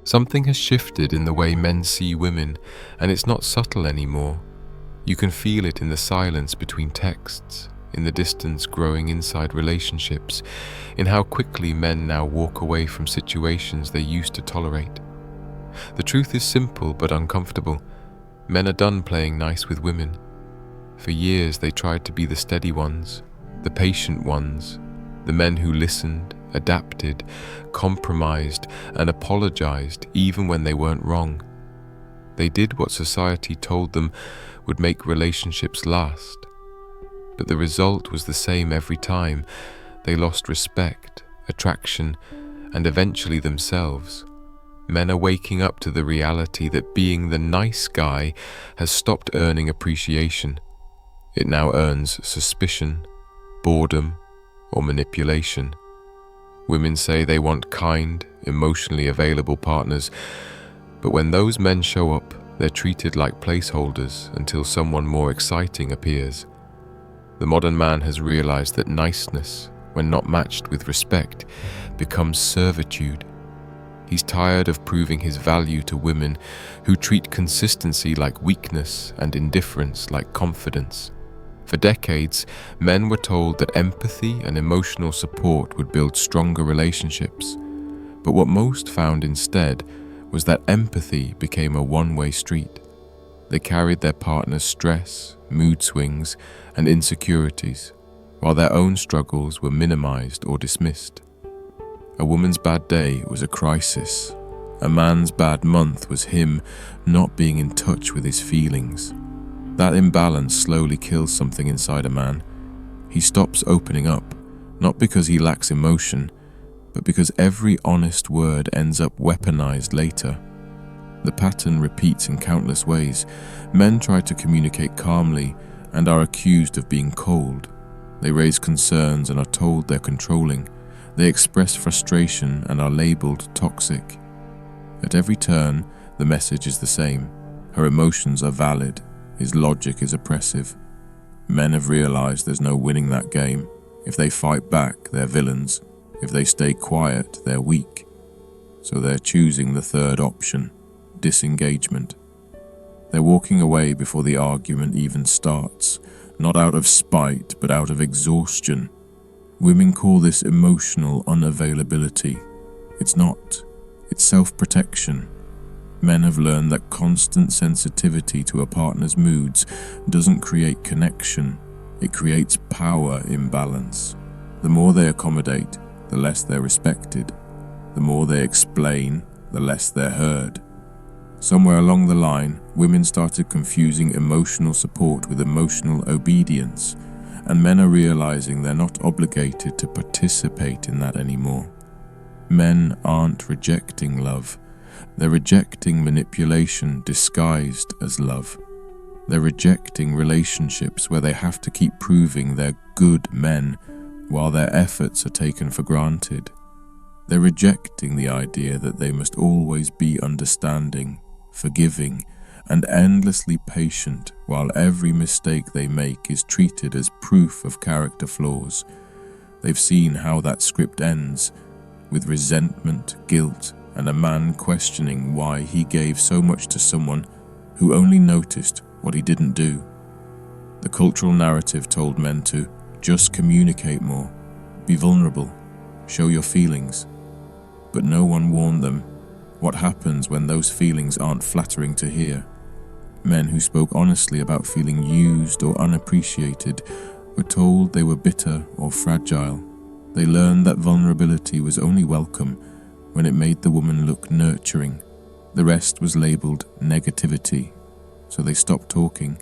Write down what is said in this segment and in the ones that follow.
Something has shifted in the way men see women, and it's not subtle anymore. You can feel it in the silence between texts, in the distance growing inside relationships, in how quickly men now walk away from situations they used to tolerate. The truth is simple but uncomfortable. Men are done playing nice with women. For years they tried to be the steady ones, the patient ones, the men who listened, adapted, compromised, and apologized even when they weren't wrong. They did what society told them would make relationships last. But the result was the same every time. They lost respect, attraction, and eventually themselves. Men are waking up to the reality that being the nice guy has stopped earning appreciation. It now earns suspicion, boredom, or manipulation. Women say they want kind, emotionally available partners, but when those men show up, they're treated like placeholders until someone more exciting appears. The modern man has realized that niceness, when not matched with respect, becomes servitude. He's tired of proving his value to women who treat consistency like weakness and indifference like confidence. For decades, men were told that empathy and emotional support would build stronger relationships. But what most found instead was that empathy became a one-way street. They carried their partner's stress, mood swings, and insecurities, while their own struggles were minimized or dismissed. A woman's bad day was a crisis. A man's bad month was him not being in touch with his feelings. That imbalance slowly kills something inside a man. He stops opening up, not because he lacks emotion, but because every honest word ends up weaponized later. The pattern repeats in countless ways. Men try to communicate calmly and are accused of being cold. They raise concerns and are told they're controlling. They express frustration and are labeled toxic. At every turn, the message is the same. Her emotions are valid. His logic is oppressive. Men have realized there's no winning that game. If they fight back, they're villains. If they stay quiet, they're weak. So they're choosing the third option, disengagement. They're walking away before the argument even starts, not out of spite, but out of exhaustion. Women call this emotional unavailability. It's not. It's self-protection. Men have learned that constant sensitivity to a partner's moods doesn't create connection, it creates power imbalance. The more they accommodate, the less they're respected. The more they explain, the less they're heard. Somewhere along the line, women started confusing emotional support with emotional obedience, and men are realizing they're not obligated to participate in that anymore. Men aren't rejecting love. They're rejecting manipulation disguised as love. They're rejecting relationships where they have to keep proving they're good men while their efforts are taken for granted. They're rejecting the idea that they must always be understanding, forgiving, and endlessly patient while every mistake they make is treated as proof of character flaws. They've seen how that script ends, with resentment, guilt, and a man questioning why he gave so much to someone who only noticed what he didn't do. The cultural narrative told men to just communicate more, be vulnerable, show your feelings. But no one warned them what happens when those feelings aren't flattering to hear. Men who spoke honestly about feeling used or unappreciated were told they were bitter or fragile. They learned that vulnerability was only welcome when it made the woman look nurturing. The rest was labeled negativity, so they stopped talking.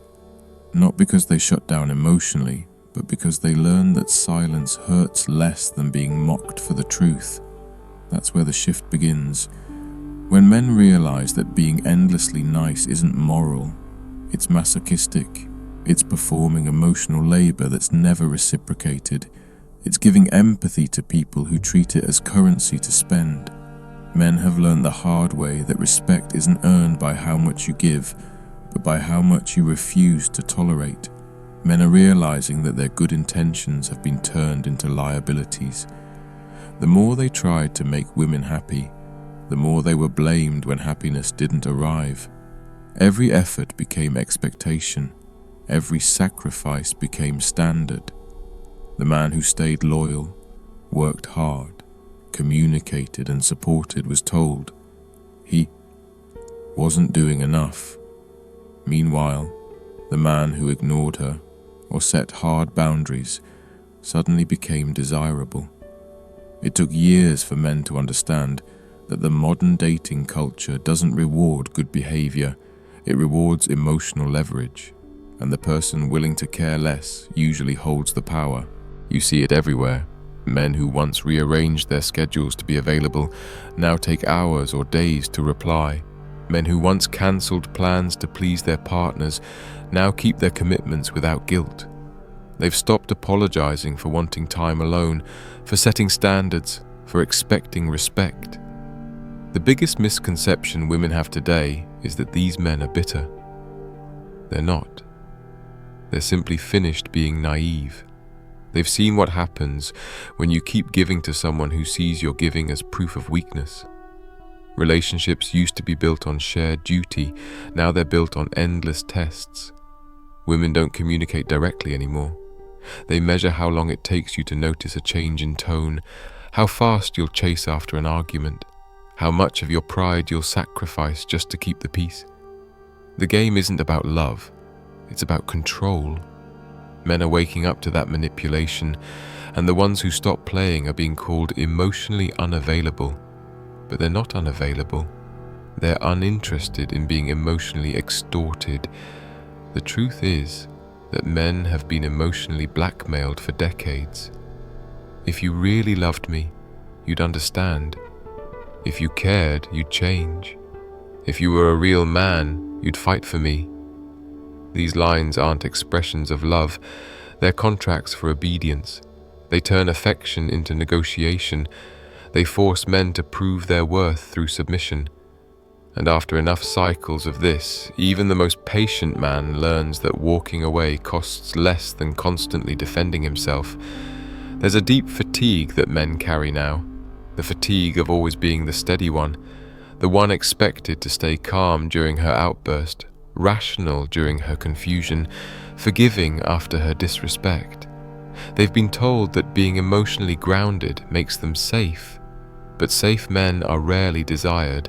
Not because they shut down emotionally, but because they learned that silence hurts less than being mocked for the truth. That's where the shift begins. When men realize that being endlessly nice isn't moral, it's masochistic, it's performing emotional labor that's never reciprocated, it's giving empathy to people who treat it as currency to spend. Men have learned the hard way that respect isn't earned by how much you give, but by how much you refuse to tolerate. Men are realizing that their good intentions have been turned into liabilities. The more they tried to make women happy, the more they were blamed when happiness didn't arrive. Every effort became expectation. Every sacrifice became standard. The man who stayed loyal, worked hard, communicated and supported was told he wasn't doing enough. Meanwhile, the man who ignored her or set hard boundaries suddenly became desirable. It took years for men to understand that the modern dating culture doesn't reward good behavior, it rewards emotional leverage, and the person willing to care less usually holds the power. You see it everywhere. Men who once rearranged their schedules to be available now take hours or days to reply. Men who once cancelled plans to please their partners now keep their commitments without guilt. They've stopped apologizing for wanting time alone, for setting standards, for expecting respect. The biggest misconception women have today is that these men are bitter. They're not. They're simply finished being naive. They've seen what happens when you keep giving to someone who sees your giving as proof of weakness. Relationships used to be built on shared duty, now they're built on endless tests. Women don't communicate directly anymore. They measure how long it takes you to notice a change in tone, how fast you'll chase after an argument, how much of your pride you'll sacrifice just to keep the peace. The game isn't about love, it's about control. Men are waking up to that manipulation, and the ones who stop playing are being called emotionally unavailable. But they're not unavailable. They're uninterested in being emotionally extorted. The truth is that men have been emotionally blackmailed for decades. If you really loved me, you'd understand. If you cared, you'd change. If you were a real man, you'd fight for me. These lines aren't expressions of love, they're contracts for obedience. They turn affection into negotiation. They force men to prove their worth through submission. And after enough cycles of this, even the most patient man learns that walking away costs less than constantly defending himself. There's a deep fatigue that men carry now, the fatigue of always being the steady one, the one expected to stay calm during her outburst, rational during her confusion, forgiving after her disrespect. They've been told that being emotionally grounded makes them safe, but safe men are rarely desired.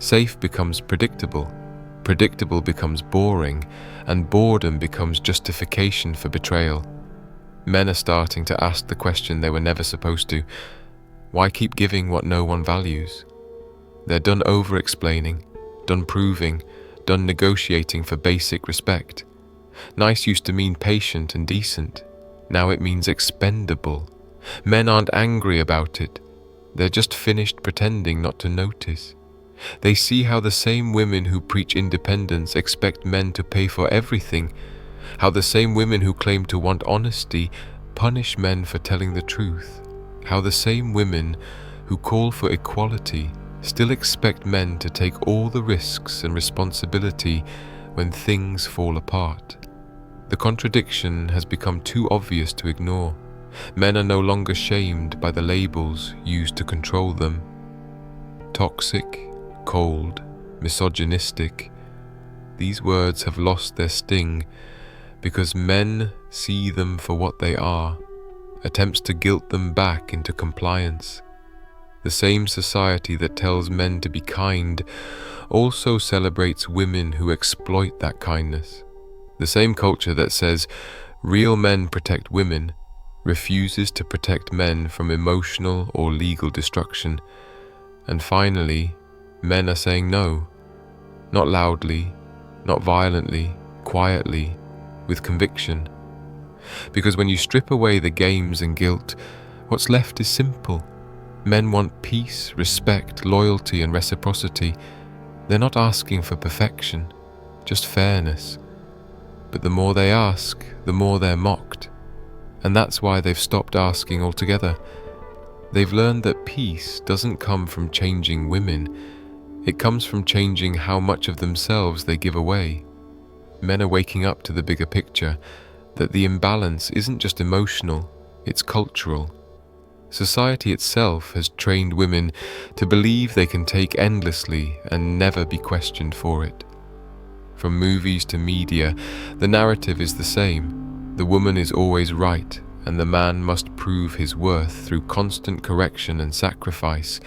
Safe becomes predictable, predictable becomes boring, and boredom becomes justification for betrayal. Men are starting to ask the question they were never supposed to: why keep giving what no one values? They're done over-explaining, done proving, done negotiating for basic respect. Nice used to mean patient and decent. Now it means expendable. Men aren't angry about it. They're just finished pretending not to notice. They see how the same women who preach independence expect men to pay for everything, how the same women who claim to want honesty punish men for telling the truth, how the same women who call for equality still expect men to take all the risks and responsibility when things fall apart. The contradiction has become too obvious to ignore. Men are no longer shamed by the labels used to control them. Toxic, cold, misogynistic. These words have lost their sting because men see them for what they are, attempts to guilt them back into compliance. The same society that tells men to be kind also celebrates women who exploit that kindness. The same culture that says real men protect women refuses to protect men from emotional or legal destruction. And finally, men are saying no, not loudly, not violently, quietly, with conviction. Because when you strip away the games and guilt, what's left is simple. Men want peace, respect, loyalty, and reciprocity. They're not asking for perfection, just fairness. But the more they ask, the more they're mocked. And that's why they've stopped asking altogether. They've learned that peace doesn't come from changing women. It comes from changing how much of themselves they give away. Men are waking up to the bigger picture, that the imbalance isn't just emotional, it's cultural. Society itself has trained women to believe they can take endlessly and never be questioned for it. From movies to media, the narrative is the same. The woman is always right, and the man must prove his worth through constant correction and sacrifice.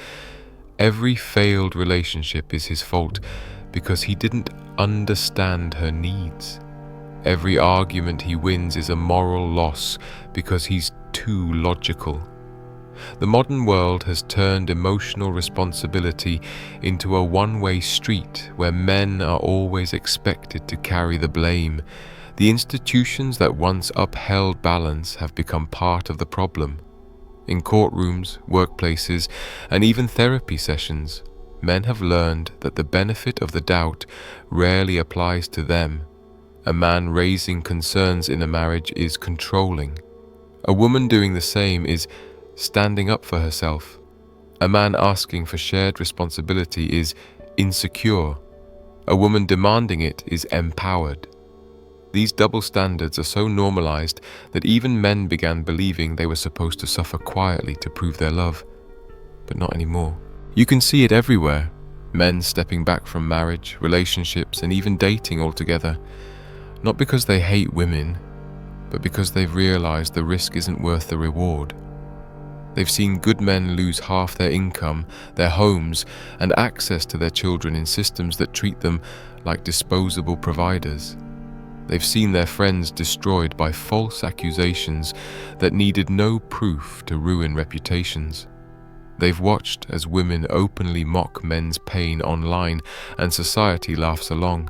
Every failed relationship is his fault because he didn't understand her needs. Every argument he wins is a moral loss because he's too logical. The modern world has turned emotional responsibility into a one-way street where men are always expected to carry the blame. The institutions that once upheld balance have become part of the problem. In courtrooms, workplaces, and even therapy sessions, men have learned that the benefit of the doubt rarely applies to them. A man raising concerns in a marriage is controlling. A woman doing the same is standing up for herself. A man asking for shared responsibility is insecure. A woman demanding it is empowered. These double standards are so normalized that even men began believing they were supposed to suffer quietly to prove their love. But not anymore. You can see it everywhere. Men stepping back from marriage, relationships, and even dating altogether. Not because they hate women, but because they've realized the risk isn't worth the reward. They've seen good men lose half their income, their homes, and access to their children in systems that treat them like disposable providers. They've seen their friends destroyed by false accusations that needed no proof to ruin reputations. They've watched as women openly mock men's pain online and society laughs along.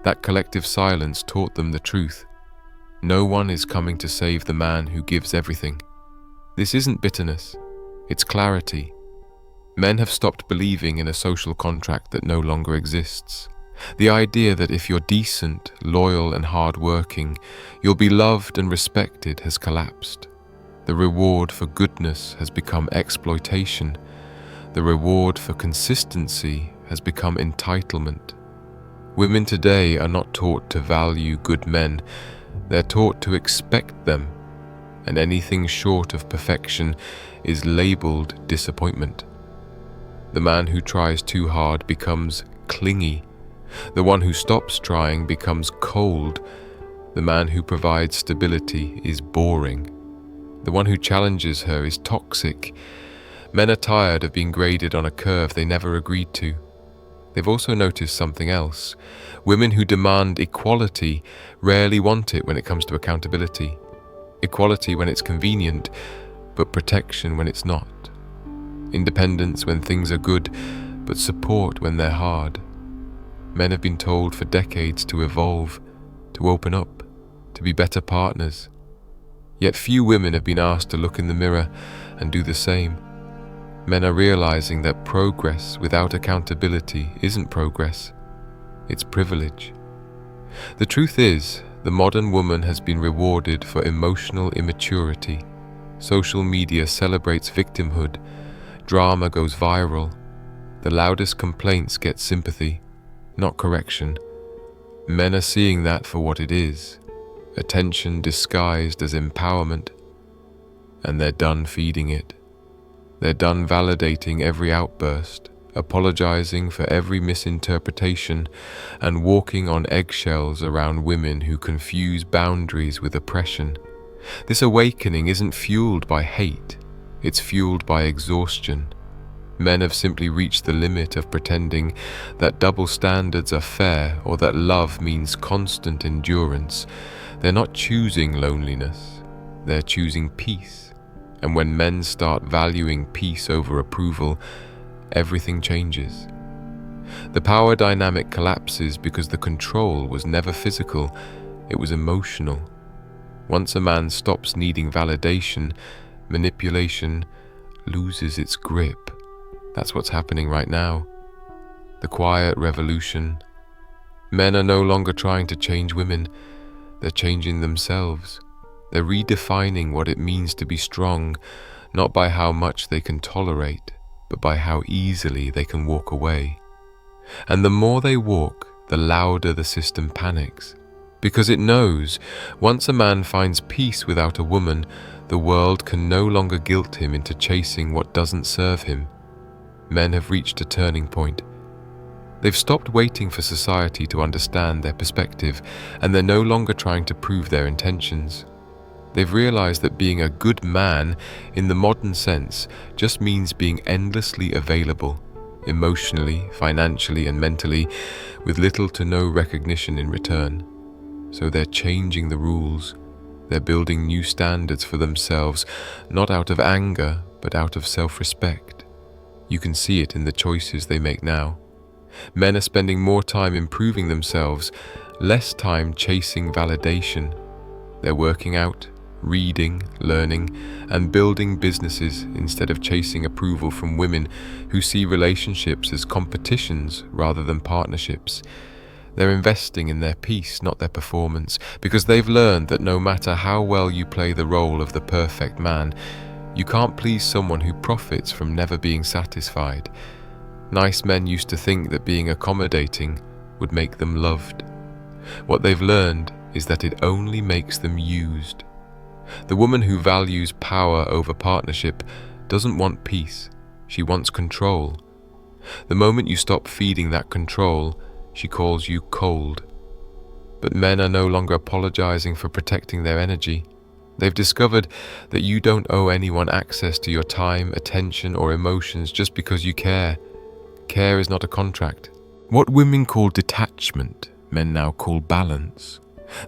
That collective silence taught them the truth. No one is coming to save the man who gives everything. This isn't bitterness, it's clarity. Men have stopped believing in a social contract that no longer exists. The idea that if you're decent, loyal, and hard-working, you'll be loved and respected has collapsed. The reward for goodness has become exploitation. The reward for consistency has become entitlement. Women today are not taught to value good men, they're taught to expect them. And anything short of perfection is labeled disappointment. The man who tries too hard becomes clingy. The one who stops trying becomes cold. The man who provides stability is boring. The one who challenges her is toxic. Men are tired of being graded on a curve they never agreed to. They've also noticed something else. Women who demand equality rarely want it when it comes to accountability. Equality when it's convenient, but protection when it's not. Independence when things are good, but support when they're hard. Men have been told for decades to evolve, to open up, to be better partners. Yet few women have been asked to look in the mirror and do the same. Men are realizing that progress without accountability isn't progress, it's privilege. The truth is, the modern woman has been rewarded for emotional immaturity. Social media celebrates victimhood. Drama goes viral. The loudest complaints get sympathy, not correction. Men are seeing that for what it is, attention disguised as empowerment, and they're done feeding it. They're done validating every outburst, apologizing for every misinterpretation, and walking on eggshells around women who confuse boundaries with oppression. This awakening isn't fueled by hate, it's fueled by exhaustion. Men have simply reached the limit of pretending that double standards are fair or that love means constant endurance. They're not choosing loneliness, they're choosing peace. And when men start valuing peace over approval, everything changes. The power dynamic collapses because the control was never physical, it was emotional. Once a man stops needing validation, manipulation loses its grip. That's what's happening right now. The quiet revolution. Men are no longer trying to change women, they're changing themselves. They're redefining what it means to be strong, not by how much they can tolerate, but by how easily they can walk away. And the more they walk, the louder the system panics. Because it knows once a man finds peace without a woman, the world can no longer guilt him into chasing what doesn't serve him. Men have reached a turning point. They've stopped waiting for society to understand their perspective, and they're no longer trying to prove their intentions. They've realized that being a good man, in the modern sense, just means being endlessly available, emotionally, financially, and mentally, with little to no recognition in return. So they're changing the rules. They're building new standards for themselves, not out of anger, but out of self-respect. You can see it in the choices they make now. Men are spending more time improving themselves, less time chasing validation. They're working out, reading, learning, and building businesses instead of chasing approval from women who see relationships as competitions rather than partnerships. They're investing in their peace, not their performance, because they've learned that no matter how well you play the role of the perfect man, you can't please someone who profits from never being satisfied. Nice men used to think that being accommodating would make them loved. What they've learned is that it only makes them used. The woman who values power over partnership doesn't want peace, she wants control. The moment you stop feeding that control, she calls you cold. But men are no longer apologizing for protecting their energy. They've discovered that you don't owe anyone access to your time, attention, or emotions just because you care. Care is not a contract. What women call detachment, men now call balance.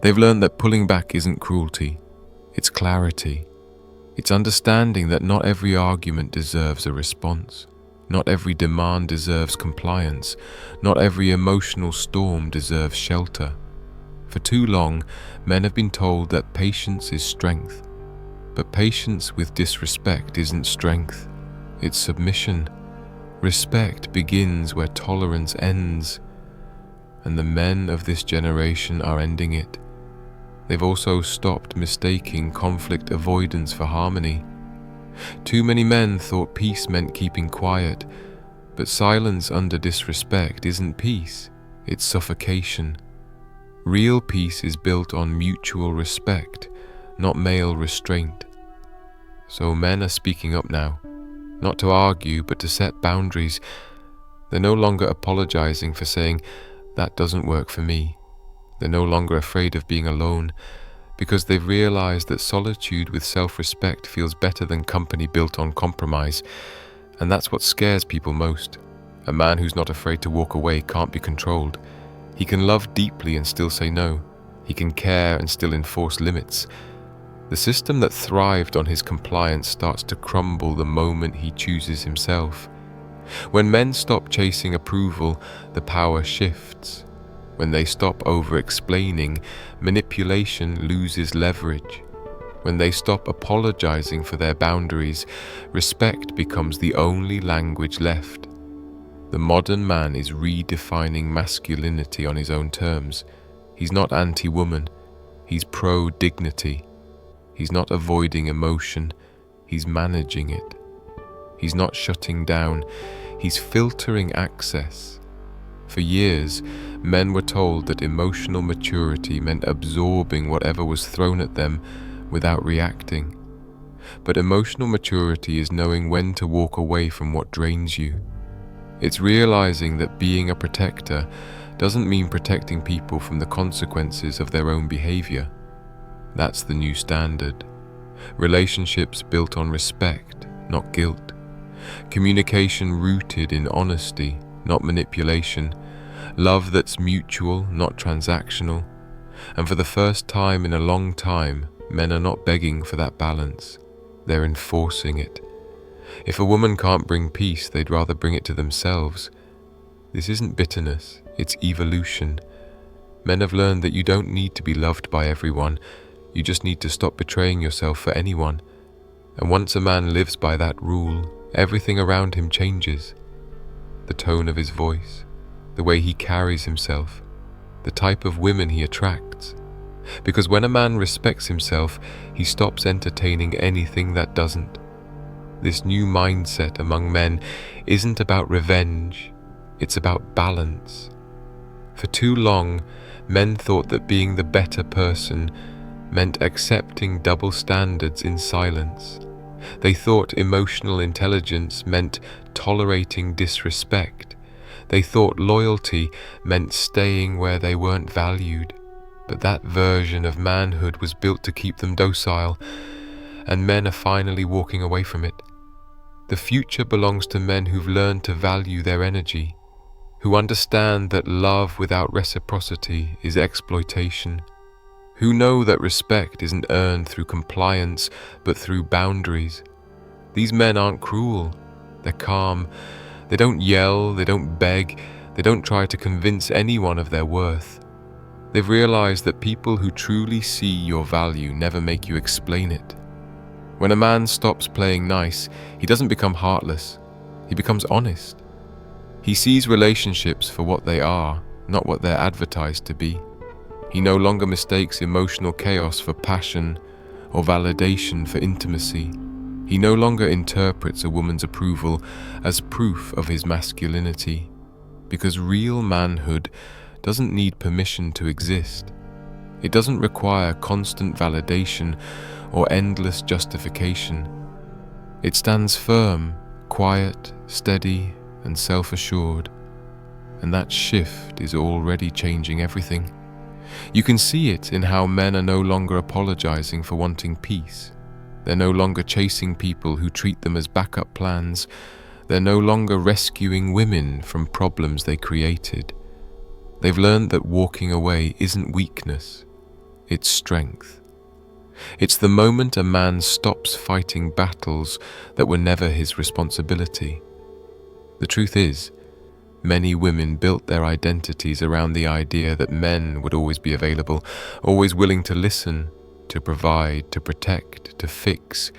They've learned that pulling back isn't cruelty, it's clarity. It's understanding that not every argument deserves a response. Not every demand deserves compliance. Not every emotional storm deserves shelter. For too long, men have been told that patience is strength. But patience with disrespect isn't strength, it's submission. Respect begins where tolerance ends, and the men of this generation are ending it. They've also stopped mistaking conflict avoidance for harmony. Too many men thought peace meant keeping quiet, but silence under disrespect isn't peace, it's suffocation. Real peace is built on mutual respect, not male restraint. So men are speaking up now, not to argue but to set boundaries. They're no longer apologizing for saying, "That doesn't work for me." They're no longer afraid of being alone, because they've realized that solitude with self-respect feels better than company built on compromise. And that's what scares people most. A man who's not afraid to walk away can't be controlled. He can love deeply and still say no. He can care and still enforce limits. The system that thrived on his compliance starts to crumble the moment he chooses himself. When men stop chasing approval, the power shifts. When they stop over-explaining, manipulation loses leverage. When they stop apologizing for their boundaries, respect becomes the only language left. The modern man is redefining masculinity on his own terms. He's not anti-woman, he's pro-dignity. He's not avoiding emotion, he's managing it. He's not shutting down, he's filtering access. For years, men were told that emotional maturity meant absorbing whatever was thrown at them without reacting. But emotional maturity is knowing when to walk away from what drains you. It's realizing that being a protector doesn't mean protecting people from the consequences of their own behavior. That's the new standard. Relationships built on respect, not guilt. Communication rooted in honesty, not manipulation. Love that's mutual, not transactional. And for the first time in a long time, men are not begging for that balance. They're enforcing it. If a woman can't bring peace, they'd rather bring it to themselves. This isn't bitterness, it's evolution. Men have learned that you don't need to be loved by everyone. You just need to stop betraying yourself for anyone. And once a man lives by that rule, everything around him changes. The tone of his voice, the way he carries himself, the type of women he attracts. Because when a man respects himself, he stops entertaining anything that doesn't. This new mindset among men isn't about revenge, it's about balance. For too long, men thought that being the better person meant accepting double standards in silence. They thought emotional intelligence meant tolerating disrespect. They thought loyalty meant staying where they weren't valued. But that version of manhood was built to keep them docile, and men are finally walking away from it. The future belongs to men who've learned to value their energy, who understand that love without reciprocity is exploitation, who know that respect isn't earned through compliance but through boundaries. These men aren't cruel, they're calm. They don't yell, they don't beg, they don't try to convince anyone of their worth. They've realized that people who truly see your value never make you explain it. When a man stops playing nice, he doesn't become heartless, he becomes honest. He sees relationships for what they are, not what they're advertised to be. He no longer mistakes emotional chaos for passion or validation for intimacy. He no longer interprets a woman's approval as proof of his masculinity, because real manhood doesn't need permission to exist. It doesn't require constant validation or endless justification. It stands firm, quiet, steady, and self-assured. And that shift is already changing everything. You can see it in how men are no longer apologizing for wanting peace. They're no longer chasing people who treat them as backup plans. They're no longer rescuing women from problems they created. They've learned that walking away isn't weakness, it's strength. It's the moment a man stops fighting battles that were never his responsibility. The truth is, many women built their identities around the idea that men would always be available, always willing to listen, to provide, to protect, to fix.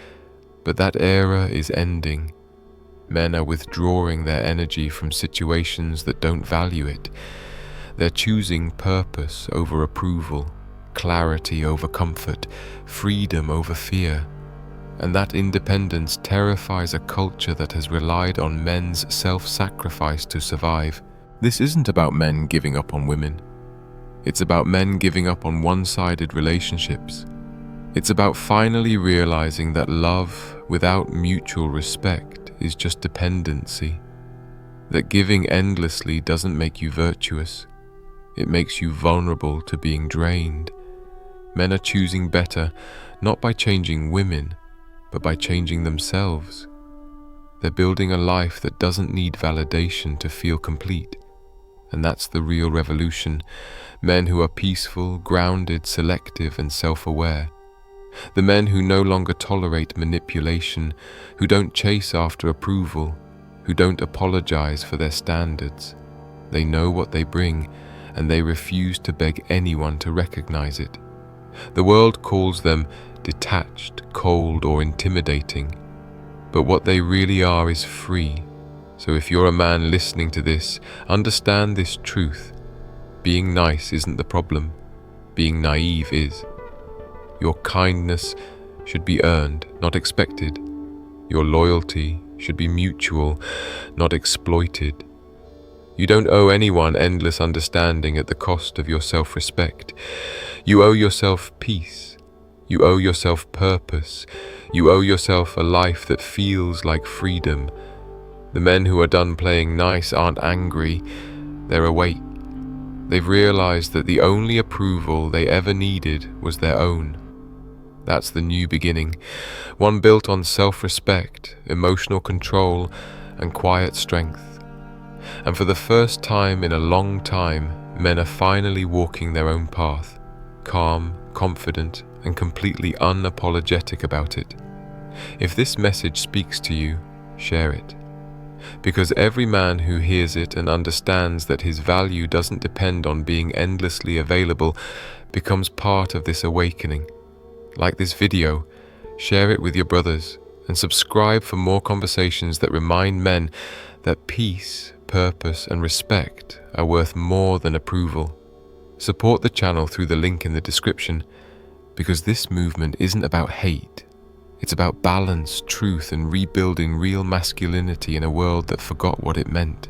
But that era is ending. Men are withdrawing their energy from situations that don't value it. They're choosing purpose over approval, clarity over comfort, freedom over fear. And that independence terrifies a culture that has relied on men's self-sacrifice to survive. This isn't about men giving up on women. It's about men giving up on one-sided relationships. It's about finally realizing that love without mutual respect is just dependency. That giving endlessly doesn't make you virtuous. It makes you vulnerable to being drained. Men are choosing better, not by changing women, but by changing themselves. They're building a life that doesn't need validation to feel complete. And that's the real revolution. Men who are peaceful, grounded, selective, and self-aware. The men who no longer tolerate manipulation, who don't chase after approval, who don't apologize for their standards. They know what they bring, and they refuse to beg anyone to recognize it. The world calls them detached, cold, or intimidating, but what they really are is free. So if you're a man listening to this, understand this truth. Being nice isn't the problem. Being naive is. Your kindness should be earned, not expected. Your loyalty should be mutual, not exploited. You don't owe anyone endless understanding at the cost of your self-respect. You owe yourself peace. You owe yourself purpose. You owe yourself a life that feels like freedom. The men who are done playing nice aren't angry, they're awake. They've realized that the only approval they ever needed was their own. That's the new beginning, one built on self-respect, emotional control, and quiet strength. And for the first time in a long time, men are finally walking their own path, calm, confident, and completely unapologetic about it. If this message speaks to you, share it. Because every man who hears it and understands that his value doesn't depend on being endlessly available becomes part of this awakening. Like this video, share it with your brothers, and subscribe for more conversations that remind men that peace, purpose, and respect are worth more than approval. Support the channel through the link in the description, because this movement isn't about hate. It's about balance, truth, and rebuilding real masculinity in a world that forgot what it meant.